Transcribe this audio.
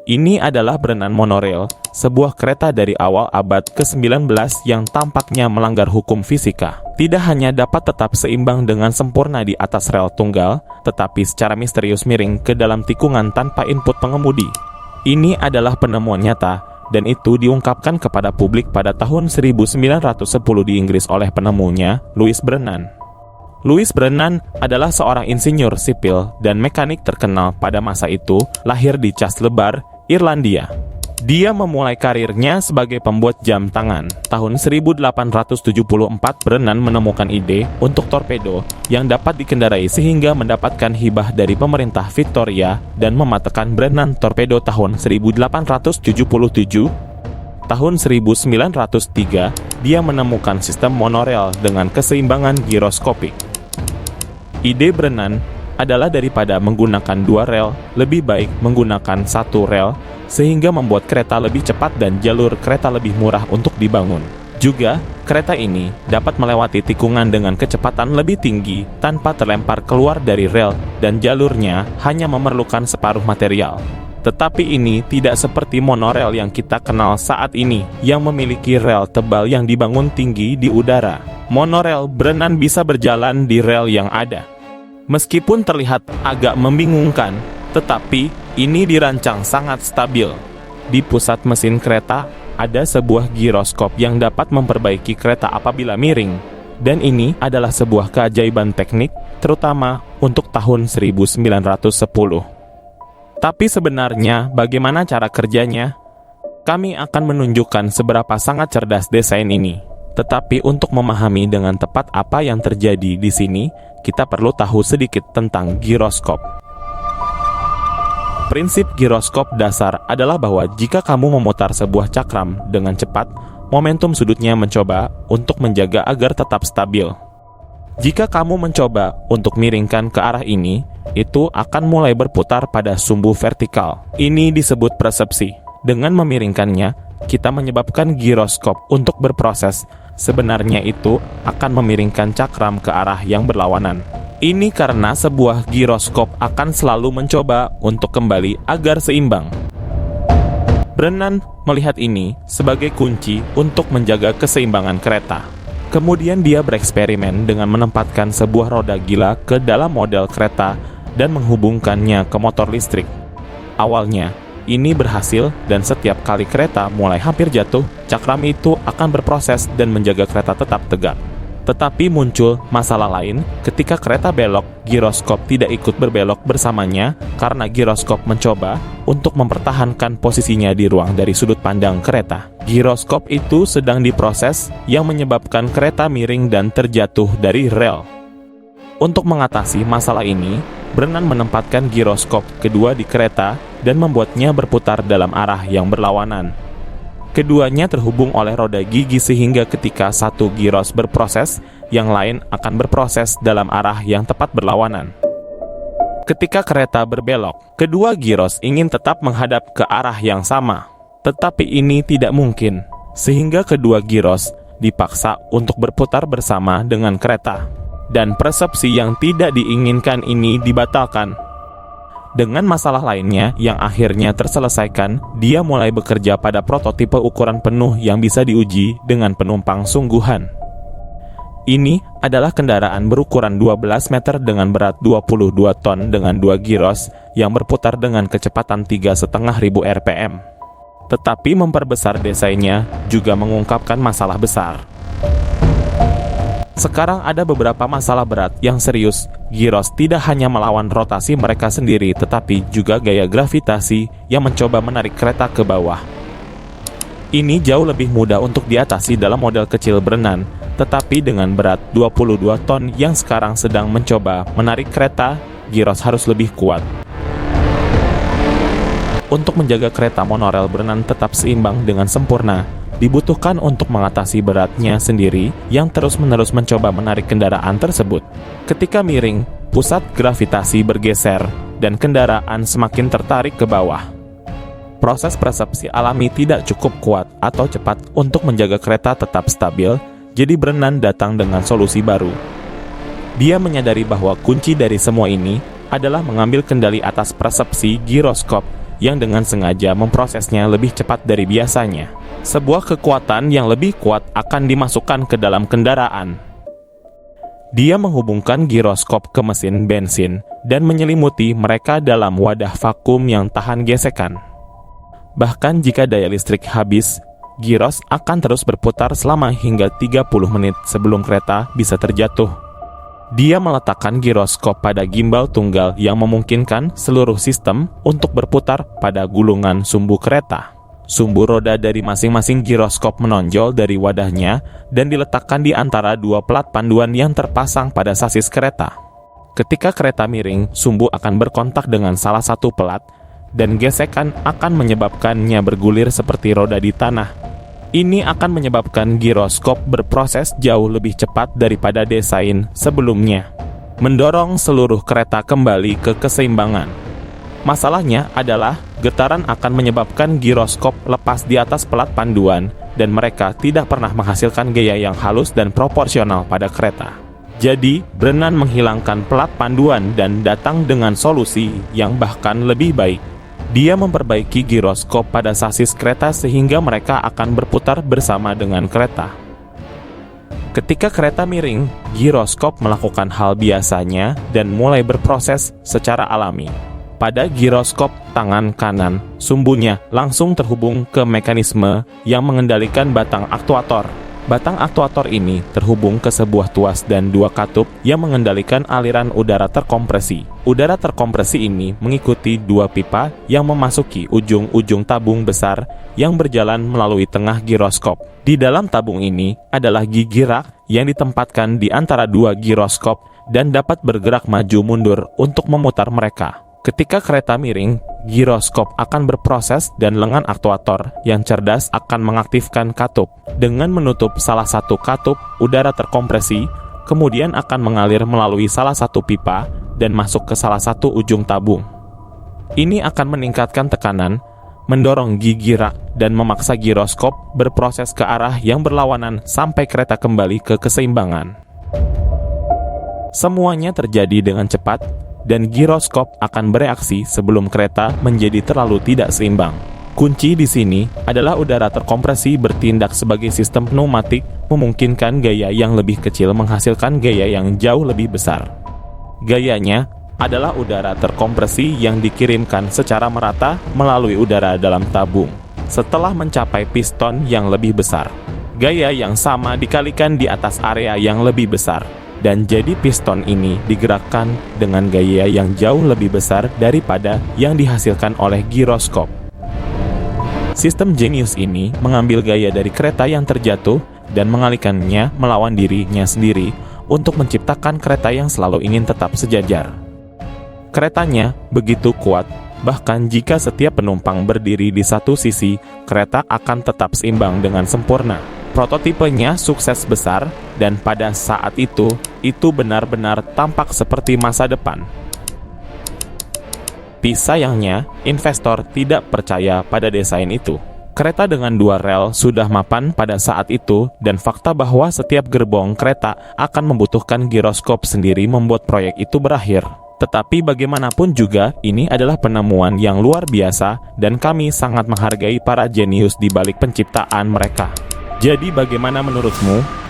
Ini adalah Brennan Monorail, sebuah kereta dari awal abad ke-19 yang tampaknya melanggar hukum fisika. Tidak hanya dapat tetap seimbang dengan sempurna di atas rel tunggal, tetapi secara misterius miring ke dalam tikungan tanpa input pengemudi. Ini adalah penemuan nyata, dan itu diungkapkan kepada publik pada tahun 1910 di Inggris oleh penemunya, Louis Brennan. Louis Brennan adalah seorang insinyur sipil dan mekanik terkenal pada masa itu, lahir di Castlebar, Irlandia. Dia memulai karirnya sebagai pembuat jam tangan. Tahun 1874, Brennan menemukan ide untuk torpedo yang dapat dikendarai sehingga mendapatkan hibah dari pemerintah Victoria dan mematakan Brennan Torpedo tahun 1877. Tahun 1903, dia menemukan sistem monorail dengan keseimbangan giroskopik. Ide Brennan adalah daripada menggunakan dua rel, lebih baik menggunakan satu rel, sehingga membuat kereta lebih cepat dan jalur kereta lebih murah untuk dibangun. Juga, kereta ini dapat melewati tikungan dengan kecepatan lebih tinggi tanpa terlempar keluar dari rel dan jalurnya hanya memerlukan separuh material. Tetapi ini tidak seperti monorail yang kita kenal saat ini, yang memiliki rel tebal yang dibangun tinggi di udara. Monorail Brennan bisa berjalan di rel yang ada. Meskipun terlihat agak membingungkan, tetapi ini dirancang sangat stabil. Di pusat mesin kereta, ada sebuah giroskop yang dapat memperbaiki kereta apabila miring. Dan ini adalah sebuah keajaiban teknik, terutama untuk tahun 1910. Tapi sebenarnya, bagaimana cara kerjanya? Kami akan menunjukkan seberapa sangat cerdas desain ini. Tetapi untuk memahami dengan tepat apa yang terjadi di sini, kita perlu tahu sedikit tentang giroskop. Prinsip giroskop dasar adalah bahwa jika kamu memutar sebuah cakram dengan cepat, momentum sudutnya mencoba untuk menjaga agar tetap stabil. Jika kamu mencoba untuk miringkan ke arah ini, itu akan mulai berputar pada sumbu vertikal. Ini disebut presepsi. Dengan memiringkannya, kita menyebabkan giroskop untuk berproses. Sebenarnya itu akan memiringkan cakram ke arah yang berlawanan. Ini karena sebuah giroskop akan selalu mencoba untuk kembali agar seimbang. Brennan melihat ini sebagai kunci untuk menjaga keseimbangan kereta. Kemudian dia bereksperimen dengan menempatkan sebuah roda gila ke dalam model kereta dan menghubungkannya ke motor listrik. Awalnya, ini berhasil dan setiap kali kereta mulai hampir jatuh, cakram itu akan berproses dan menjaga kereta tetap tegak. Tetapi muncul masalah lain ketika kereta belok, giroskop tidak ikut berbelok bersamanya karena giroskop mencoba untuk mempertahankan posisinya di ruang dari sudut pandang kereta. Giroskop itu sedang diproses yang menyebabkan kereta miring dan terjatuh dari rel. Untuk mengatasi masalah ini, Brennan menempatkan giroskop kedua di kereta dan membuatnya berputar dalam arah yang berlawanan. Keduanya terhubung oleh roda gigi sehingga ketika satu giros berproses, yang lain akan berproses dalam arah yang tepat berlawanan. Ketika kereta berbelok, kedua giros ingin tetap menghadap ke arah yang sama. Tetapi ini tidak mungkin, sehingga kedua giros dipaksa untuk berputar bersama dengan kereta. Dan persepsi yang tidak diinginkan ini dibatalkan. Dengan masalah lainnya yang akhirnya terselesaikan, dia mulai bekerja pada prototipe ukuran penuh yang bisa diuji dengan penumpang sungguhan. Ini adalah kendaraan berukuran 12 meter dengan berat 22 ton dengan 2 giros yang berputar dengan kecepatan 3.500 rpm. Tetapi memperbesar desainnya juga mengungkapkan masalah besar. Sekarang ada beberapa masalah berat yang serius. Giros tidak hanya melawan rotasi mereka sendiri, tetapi juga gaya gravitasi yang mencoba menarik kereta ke bawah. Ini jauh lebih mudah untuk diatasi dalam model kecil Brennan, tetapi dengan berat 22 ton yang sekarang sedang mencoba menarik kereta, giros harus lebih kuat. Untuk menjaga kereta monorail Brennan tetap seimbang dengan sempurna, dibutuhkan untuk mengatasi beratnya sendiri yang terus-menerus mencoba menarik kendaraan tersebut. Ketika miring, pusat gravitasi bergeser dan kendaraan semakin tertarik ke bawah. Proses persepsi alami tidak cukup kuat atau cepat untuk menjaga kereta tetap stabil, jadi Brennan datang dengan solusi baru. Dia menyadari bahwa kunci dari semua ini adalah mengambil kendali atas persepsi giroskop yang dengan sengaja memprosesnya lebih cepat dari biasanya. Sebuah kekuatan yang lebih kuat akan dimasukkan ke dalam kendaraan. Dia menghubungkan giroskop ke mesin bensin dan menyelimuti mereka dalam wadah vakum yang tahan gesekan. Bahkan jika daya listrik habis, giros akan terus berputar selama hingga 30 menit sebelum kereta bisa terjatuh. Dia meletakkan giroskop pada gimbal tunggal yang memungkinkan seluruh sistem untuk berputar pada gulungan sumbu kereta. Sumbu roda dari masing-masing giroskop menonjol dari wadahnya dan diletakkan di antara dua pelat panduan yang terpasang pada sasis kereta. Ketika kereta miring, sumbu akan berkontak dengan salah satu pelat, dan gesekan akan menyebabkannya bergulir seperti roda di tanah. Ini akan menyebabkan giroskop berproses jauh lebih cepat daripada desain sebelumnya, mendorong seluruh kereta kembali ke keseimbangan. Masalahnya adalah getaran akan menyebabkan giroskop lepas di atas pelat panduan, dan mereka tidak pernah menghasilkan gaya yang halus dan proporsional pada kereta. Jadi, Brennan menghilangkan pelat panduan dan datang dengan solusi yang bahkan lebih baik. Dia memperbaiki giroskop pada sasis kereta sehingga mereka akan berputar bersama dengan kereta. Ketika kereta miring, giroskop melakukan hal biasanya dan mulai berproses secara alami. Pada giroskop tangan kanan, sumbunya langsung terhubung ke mekanisme yang mengendalikan batang aktuator. Batang aktuator ini terhubung ke sebuah tuas dan dua katup yang mengendalikan aliran udara terkompresi. Udara terkompresi ini mengikuti dua pipa yang memasuki ujung-ujung tabung besar yang berjalan melalui tengah giroskop. Di dalam tabung ini adalah gigi rak yang ditempatkan di antara dua giroskop dan dapat bergerak maju mundur untuk memutar mereka. Ketika kereta miring, giroskop akan berproses dan lengan aktuator yang cerdas akan mengaktifkan katup. Dengan menutup salah satu katup, udara terkompresi, kemudian akan mengalir melalui salah satu pipa dan masuk ke salah satu ujung tabung. Ini akan meningkatkan tekanan, mendorong gigi rak dan memaksa giroskop berproses ke arah yang berlawanan sampai kereta kembali ke keseimbangan. Semuanya terjadi dengan cepat, dan giroskop akan bereaksi sebelum kereta menjadi terlalu tidak seimbang. Kunci di sini adalah udara terkompresi bertindak sebagai sistem pneumatik, memungkinkan gaya yang lebih kecil menghasilkan gaya yang jauh lebih besar. Gayanya adalah udara terkompresi yang dikirimkan secara merata melalui udara dalam tabung. Setelah mencapai piston yang lebih besar, gaya yang sama dikalikan di atas area yang lebih besar. Dan jadi piston ini digerakkan dengan gaya yang jauh lebih besar daripada yang dihasilkan oleh giroskop. Sistem jenius ini mengambil gaya dari kereta yang terjatuh dan mengalihkannya melawan dirinya sendiri untuk menciptakan kereta yang selalu ingin tetap sejajar. Keretanya begitu kuat, bahkan jika setiap penumpang berdiri di satu sisi, kereta akan tetap seimbang dengan sempurna. Prototipenya sukses besar, dan pada saat itu benar-benar tampak seperti masa depan. Sayangnya, investor tidak percaya pada desain itu. Kereta dengan dua rel sudah mapan pada saat itu, dan fakta bahwa setiap gerbong kereta akan membutuhkan giroskop sendiri membuat proyek itu berakhir. Tetapi bagaimanapun juga, ini adalah penemuan yang luar biasa, dan kami sangat menghargai para jenius di balik penciptaan mereka. Jadi bagaimana menurutmu?